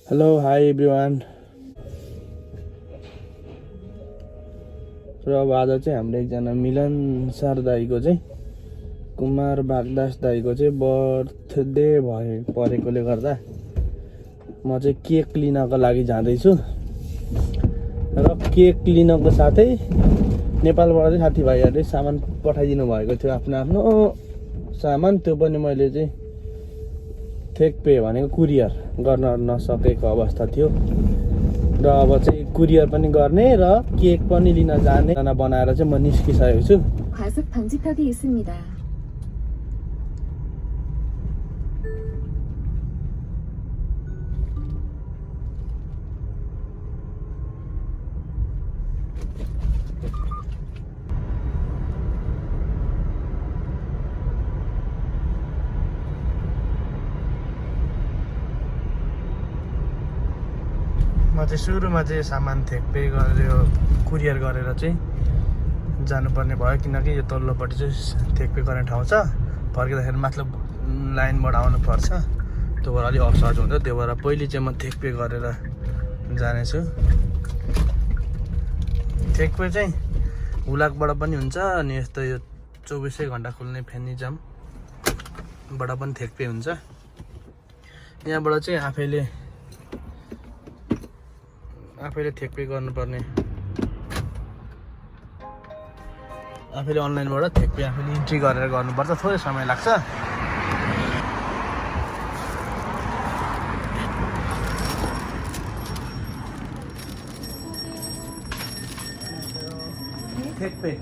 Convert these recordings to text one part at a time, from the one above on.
Hello hi everyone. र अब आज चाहिँ हाम्रो एकजना मिलन सर दाईको चाहिँ कुमार बागदास दाईको चाहिँ बर्थडे परेकोले गर्दा म चाहिँ केक लिनको लागि जाँदैछु। र केक लिनको साथै नेपालबाट चाहिँ साथीभाइहरूले सामान पठाइदिनु भएको थियो, आफ्नो आफ्नो सामान। त्यो पनि मैले चाहिँ ठेकपे भनेको कुरियर गर्न नसकेको अवस्था थियो र अब चाहिँ कुरियर पनि गर्ने र केक पनि लिन जाने बनाएर चाहिँ म निस्किसकेको छु। 과속 방지턱이 있습니다. म चाहिँ सुरुमा चाहिँ सामान ठेकपे गरेर कुरियर गरेर चाहिँ जानुपर्ने भयो, किनकि यो तल्लोपट्टि चाहिँ ठेकपे गर्ने ठाउँ छ। फर्किँदाखेरि मतलब लाइनबाट आउनुपर्छ, त्यो भएर अलिक असहज हुन्छ। त्यो भएर पहिले चाहिँ म ठेकपे गरेर जानेछु। ठेकपे चाहिँ हुलाकबाट पनि हुन्छ, अनि यस्तो यो 24 घन्टा खुल्ने फेनिजमबाट पनि ठेकपे हुन्छ। यहाँबाट चाहिँ आफैले ठेकपे गर्नुपर्ने, आफैले अनलाइनबाट ठेकपे आफैले इन्ट्री गरेर गर्नुपर्छ, थोरै समय लाग्छ। ठेकपे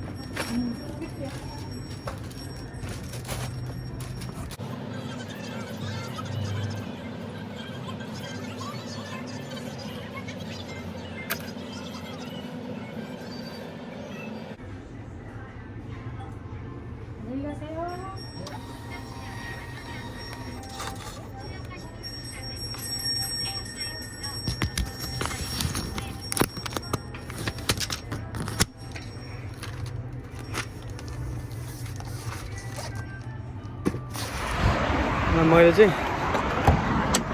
मैले चाहिँ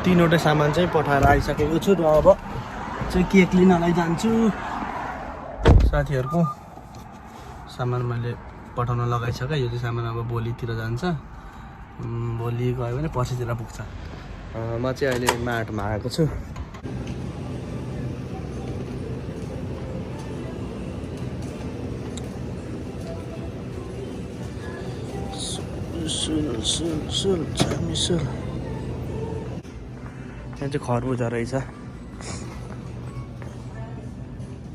3वटै सामान चाहिँ पठाएर आइसकेको छु र अब चाहिँ केक लिनलाई जान्छु। साथीहरूको सामान मैले पठाउन लगाइसकेँ। यो चाहिँ सामान अब भोलितिर जान्छ, भोलि गयो भने पर्सितिर पुग्छ। म चाहिँ अहिले माटमा आएको छु। यहाँ चाहिँ खरबुजा रहेछ।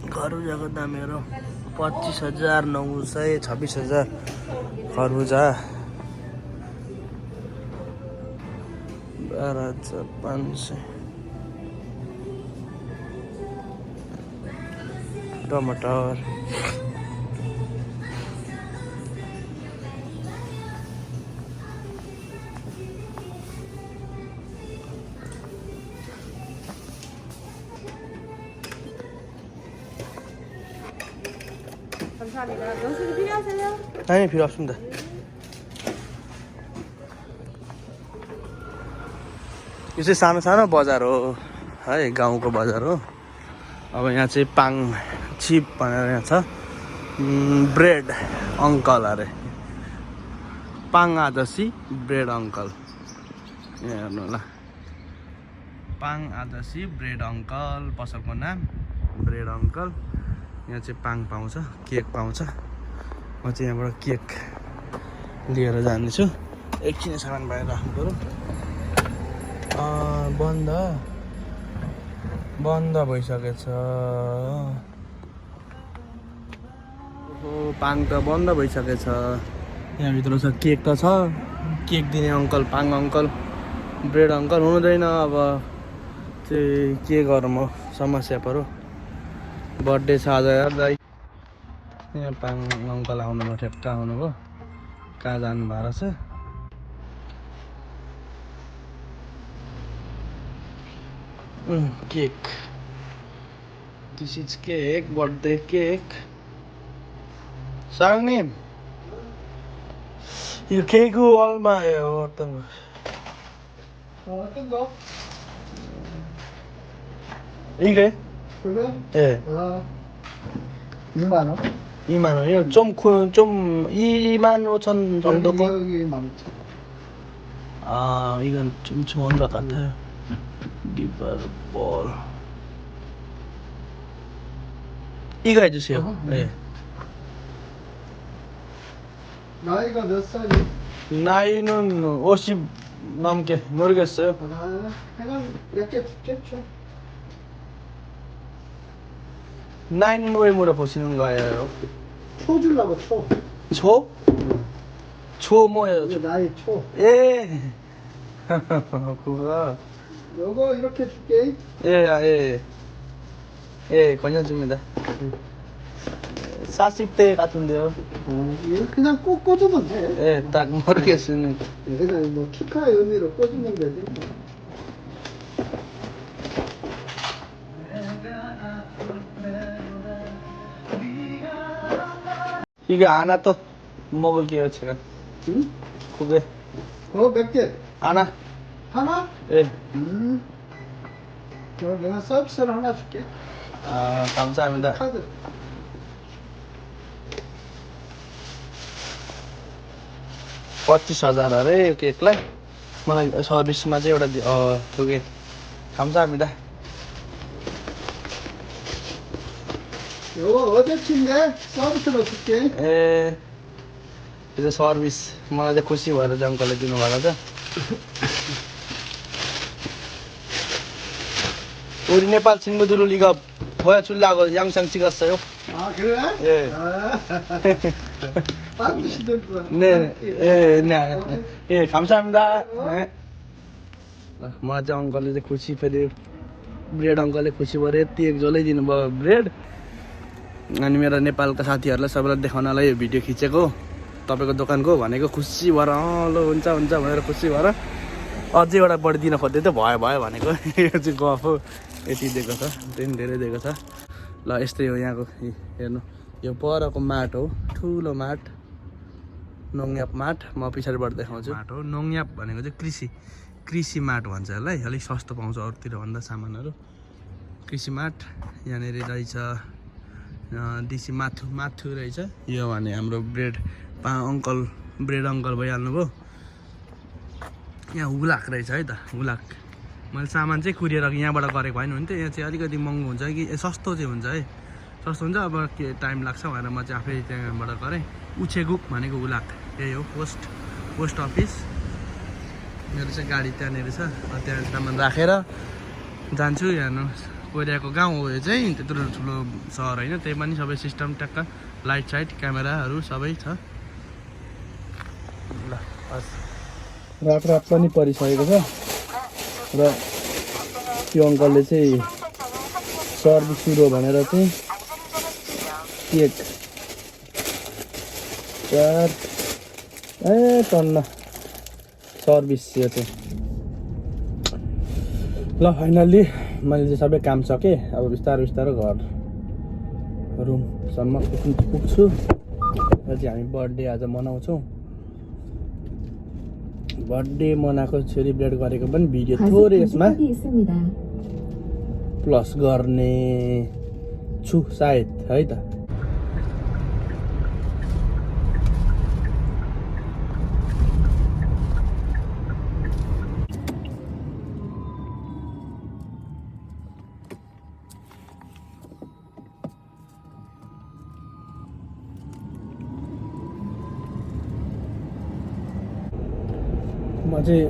खरबुजाको दामहरू 25,900 26,000 खरबुजा, 12,500 टमाटर, 감사합니다. 영수증 필요하세요? 아니 필요 없습니다. यो चाहिँ सानो सानो बजार हो है, गाउँको बजार हो। अब यहाँ चाहिँ पाङ चिप भनेर यहाँ छ, ब्रेड अङ्कल अरे, पाङ आदर्शी ब्रेड अङ्कल। यहाँ हेर्नु होला, पाङ आदर्शी ब्रेड अङ्कल पसलको नाम ब्रेड अङ्कल। यहाँ चाहिँ पाङ पाउँछ, केक पाउँछ। म चाहिँ यहाँबाट केक लिएर जानेछु। एकछिन सामान बाहिर राख्नु पऱ्यो। बन्द भइसकेछ। पाङ त बन्द भइसकेछ। यहाँभित्र छ केक त छ, केक दिने अङ्कल पाङ अङ्कल ब्रेड अङ्कल हुँदैन। अब चाहिँ के गरौँ, म समस्या पऱ्यो। बर्थडे छ आज यार दाइ। यहाँ पाङ अङ्कल आउनुभयो, ठ्याक्क आउनुभयो। कहाँ जानु भएको छ? Cake, this is cake, birthday cake. Sangnim. You can't go all my 이게? 그래? 예. 2만 원? 2만 원이요? 좀 2만 5천 정도 거? 여기 많지. 아, 이건 좀 좋은 것 같아요. 리버볼. 이거 해주세요. 네. 나이가 몇 살이? 나이는 50 넘게 모르겠어요. 그냥 몇개 줄게. 나이는 왜 물어보시는 거예요? 초 주려고 초. 초? 초 뭐예요? 이거 나이 초. 예. 그거. 요거 이렇게 줄게. 예, 예. 예, 권여줍니다. 40대 같은데요. 이거 그냥 꼭 꽂으면 돼. 예, 딱 모르겠으니. 그냥 뭐 키카의 의미로 꽂으면 되지. 이거 하나 또 먹을게요, 제가. 응? 그게 몇 개? 하나. 하나? 예. 그럼 내가 서비스를 하나 줄게. 아, 감사합니다. 카드. 25,000 अरे यो केकलाई मलाई सर्भिसमा चाहिँ एउटा के 감사합니다. 요거 어제친데 서비스로 줄게. ए यो चाहिँ सर्भिस मलाई चाहिँ खुसी भएर चाहिँ अङ्कलले दिनुभएको छ. 우리 네팔 친구들을 이거 보여주려고 영상 찍었어요. 아 그래? 예. 빠뜨시던 거. 네, 예, 네, 예, 감사합니다. 네. मलाई चाहिँ अङ्कलले चाहिँ खुसी फेरि ब्रेड अङ्कलले खुसी भएर यति एक झोलै दिनुभयो ब्रेड. अनि मेरो नेपालका साथीहरूलाई सबैलाई देखाउनलाई यो भिडियो खिचेको तपाईँको दोकानको भनेको खुसी भएर ल हुन्छ हुन्छ भनेर खुसी भएर अझै एउटा बढी दिन खोज्दै त भयो भनेको यो चाहिँ गफ हो. यति दिएको छ त्यही धेरै दिएको छ. ल यस्तै हो यहाँको हेर्नु यो परको माट हो ठुलो माट नोङयाप माट म पछाडिबाट देखाउँछु. माट हो नोङयाप भनेको चाहिँ कृषि माट भन्छ यसलाई. अलिक सस्तो पाउँछ अरूतिर भन्दा सामानहरू. कृषि माट यहाँनिर रहेछ दिसी माथु रहेछ. यो भने हाम्रो ब्रेड ब्रेड अङ्कल भइहाल्नु भयो. यहाँ हुलाक रहेछ है त हुलाक. मैले सामान चाहिँ कुरियर यहाँबाट गरेको होइन भने त यहाँ चाहिँ अलिकति महँगो हुन्छ कि सस्तो चाहिँ हुन्छ है. सस्तो हुन्छ अब के टाइम लाग्छ भनेर म चाहिँ आफै त्यहाँबाट गरेँ. उछेगुक भनेको हुलाक यही हो पोस्ट अफिस. मेरो चाहिँ गाडी त्यहाँनिर छ. त्यहाँ सामान राखेर जान्छु. हेर्नु कोरियाको गाउँ हो यो चाहिँ. त्यत्रो ठुलो सहर होइन. त्यही पनि सबै सिस्टम ट्याक्क लाइट साइट क्यामेराहरू सबै छ. ल हस् रात पनि परिसकेको छ र त्यो अङ्कलले चाहिँ सर्भिस सुरु भनेर चाहिँ केक 4 टन्न सर्भिस यो चाहिँ. ल फाइनल्ली मैले चाहिँ सबै काम सकेँ. अब बिस्तारै घर रुमसम्म पुग्छु. र चाहिँ हामी बर्थडे आज मनाउँछौँ. बर्थडे मनाएको सेलिब्रेट गरेको पनि भिडियो थोरै यसमा प्लस गर्ने छु सायद है त. म चाहिँ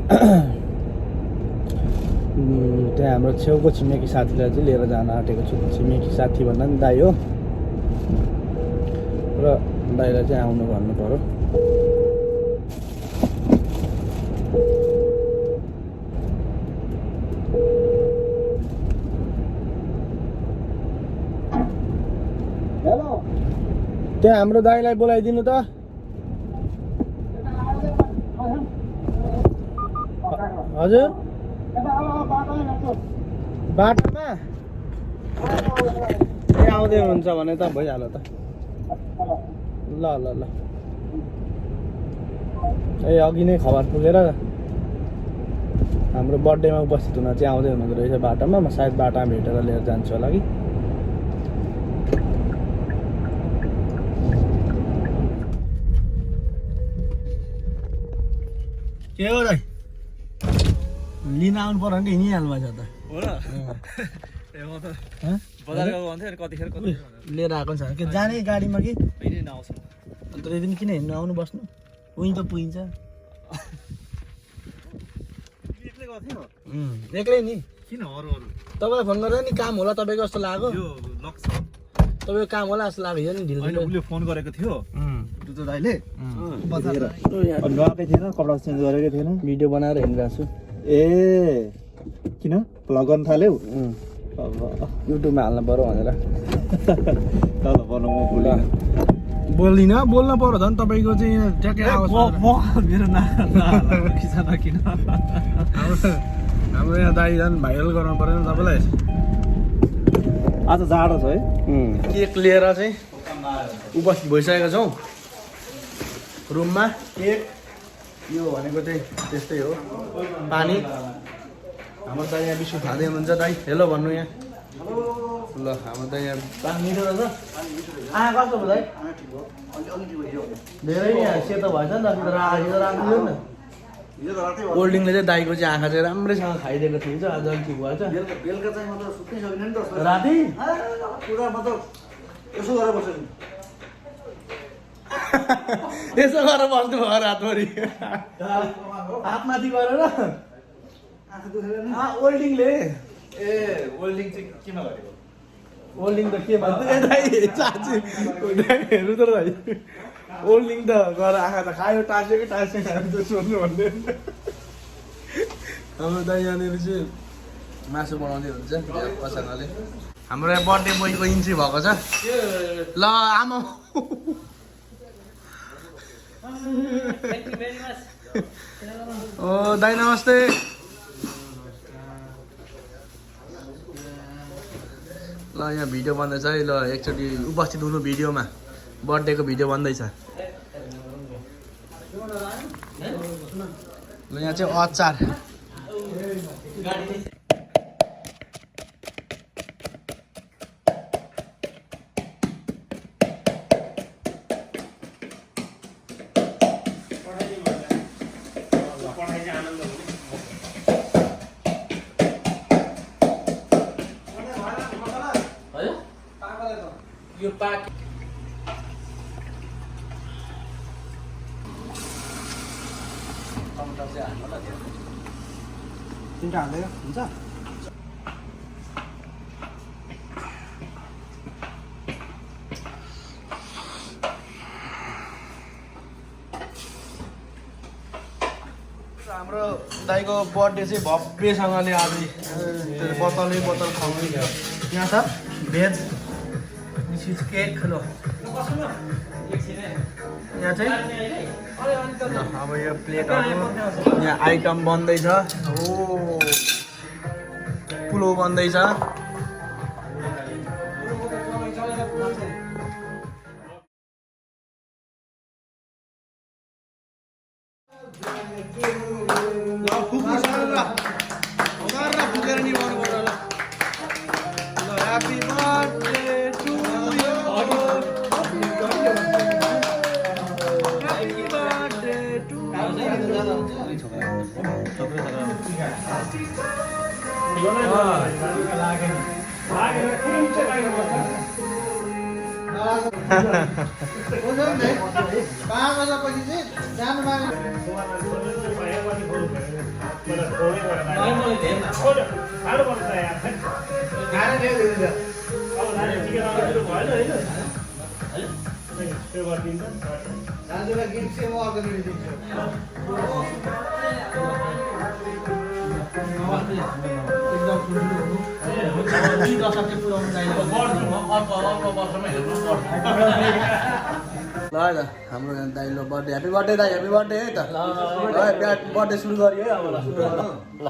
त्यहाँ हाम्रो छेउको छिमेकी साथीलाई चाहिँ लिएर जान आँटेको छु. छिमेकी साथी भन्दा पनि दाइ हो र दाइलाई चाहिँ आउनु भन्नु पर्यो. त्यहाँ हाम्रो दाइलाई बोलाइदिनु त. हजुर बाटोमा आउँदै हुनुहुन्छ भने त भइहाल्यो त. ल अघि नै खबर पुगेर हाम्रो बर्थडेमा उपस्थित हुन चाहिँ आउँदै हुनुहुँदो रहेछ बाटोमा। म सायद बाटोमा भेटेर लिएर जान्छु होला कि। के हो दाइ लिन आउनु पर्यो भने हिँडिहाल्नु भएछ त हो र ए म त बजार गएको भन्थे कतिखेर कति लिएर आएको छ के जाने गाडीमा कि होइन नआउँछ अन्त यदि किन हिँड्नु आउनु बस्नु उहीँ त पुगिन्छ। एक्लै गएको थियो एक्लै नि किन अरू अरू तपाईँलाई फोन गरेर नि काम होला तपाईँको जस्तो लाग्यो। यो लक्स तपाईँको काम होला जस्तो लाग्यो नि ढिलो होइन उसले फोन गरेको थियो दुतो दाइले बजार गएकै थिएन कपडा चेन्ज गरेकै थिएन भिडियो बनाएर हिँडिरहेको छु। ए किन भ्लग गर्न थाल्यौ युट्युबमा हाल्नु पऱ्यो भनेर ल भन्नु म भुलिनँ बोल्दिनँ बोल्न पऱ्यो झन् तपाईँको चाहिँ यहाँ ट्याक्कै आवाज म मेरो खिचा नकिन हाम्रो यहाँ दाइ झन् भाइरल गर्नु पऱ्यो नि तपाईँलाई। आज जाडो छ है केक लिएर चाहिँ उपस्थित भइसकेका छौँ रुममा। केक यो भनेको चाहिँ त्यस्तै हो पानी। हाम्रो दाइ यहाँ बिस्कुट खाँदै हुनुहुन्छ दाइ हेलो भन्नु यहाँ ल। हाम्रो दाइ यहाँ पानी मिठो रहेछ कस्तो भयो दाइ धेरै नै सेतो भएछ नि त रातो रातो नि कोल्ड ड्रिङ्कले चाहिँ दाइको चाहिँ आँखा चाहिँ राम्रैसँग खाइदिएको थिएछ आज अलिक ठिक भएछ। बेलुका चाहिँ मतलब सुत्नै सकिनँ नि त राति पुरा मतलब यसो गरेर बस्यो यसो गरेर बस्नु भयो रातभरि हातमाथि गरेर ओल्डिङले ए वेल्डिङ चाहिँ किन गरेको ओल्डिङ त के भन्छ ए दाइ साँच्ची हेर्नु त दाइ ओल्डिङ त गरेर आँखा त खायो टाँसेकै टाँसे खायो सोध्नु भन्दै हाम्रो दाइ यहाँनिर चाहिँ मासु बनाउँदै हुन्छ पसँगले। हाम्रो यहाँ बर्थडे बोयको इन्ट्री भएको छ ल आमा ओ दाइ नमस्ते। ल यहाँ भिडियो बन्दैछ है ल एकचोटि उपस्थित हुनु भिडियोमा बर्थडेको भिडियो बन्दैछ। ल यहाँ चाहिँ अचार यो पाक तिनवटा हाल्दै हुन्छ हाम्रो दाइको बर्थडे चाहिँ भव्यसँगले आज बोतलै बोतल खुवाउने यहाँ छ भेज चिज केक लो यहाँ चाहिँ अब यो प्लेटहरू यहाँ आइटम बन्दैछ। हो पुलाउ बन्दैछ। पुगेर नि भन्नुपर्छ ल happy birthday to you happy birthday to ल हाम्रो दाइलो बर्थडे ह्याप्पी बर्थडे दाइ ह्याप्पी बर्थडे है त ल बर्थडे सुरु गरियो है अब ल